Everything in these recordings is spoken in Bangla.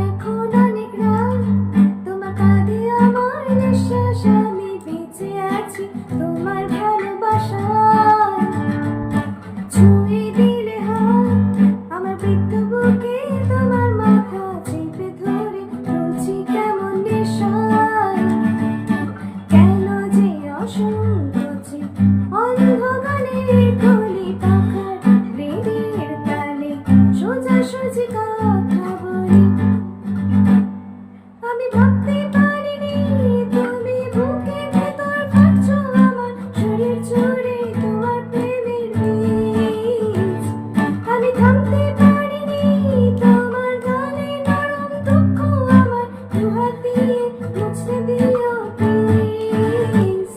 এখন অনেক রাত, তোমার কাঁধে আমার নিঃশ্বাস, আমি বেঁচে আছি তোমার ভালোবাসায়। ছুঁয়ে দিলে হাত আমার বৃদ্ধ বুকে, তোমার মাথা চেপে ধরে রুচি কেমন নেশায়। কেন যে অসংকোচে অন্ধকারের কলি পাখার হৃদের তালে সোজাসুজি কথা বলি। আমি ভাবতে পারিনি তুমি বুকের ভেতর ফাটছো আমার শরীর জুড়ে তোমার প্রেমের বীজ। আমি থামতে পারিনি তোমার গানে নরম দুঃখ আমার দুহাত দিয়ে মুছতে দিও প্লিজ।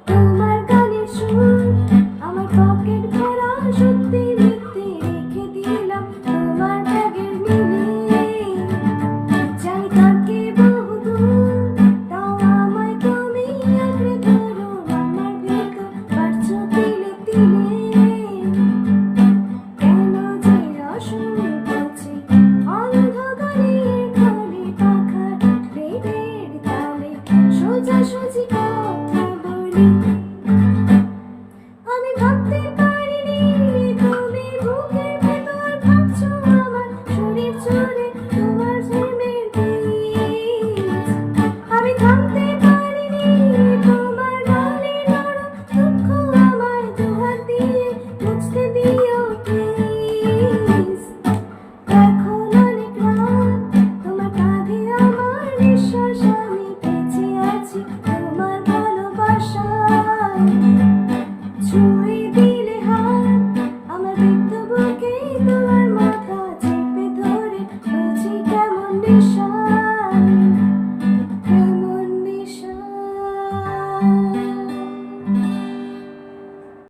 তোমার গানের সুর আমার পকেট ভরা, সত্যি মিথ্যে রেখে দিলাম তোমার ব্যাগের মিলে। জানি তাকে বহুদূর, তাও আমায় তুমি আঁকড়ে ধরো আমার ভেতর, বাড়ছো তিলে তিলে। কেন যে অসংকোচে অন্ধকারের কলি পাখার হৃদের তালে সোজাসুজি কথা বলি। আমি ভাবতে পারিনি তুমি বুকের ভেতর ফাটছো আমার শরীর জুড়ে তোমার প্রেমের বীজ। আমি থামতে পারিনি তোমার গালে নরম দুঃখ আমায় দুহাত দিয়ে মুছতে দিও প্লিজ। এখন অনেক রাত, তোমার কাঁধে আমার নিঃশ্বাস, আমি বেঁচে আছি তোমার ভালোবাসায়। ছুঁয়ে দিলে হাত আমার বৃদ্ধ বুকে, তোমার মাথা চেপে ধরে রুচি কেমন নেশায়, কেমন নেশায়।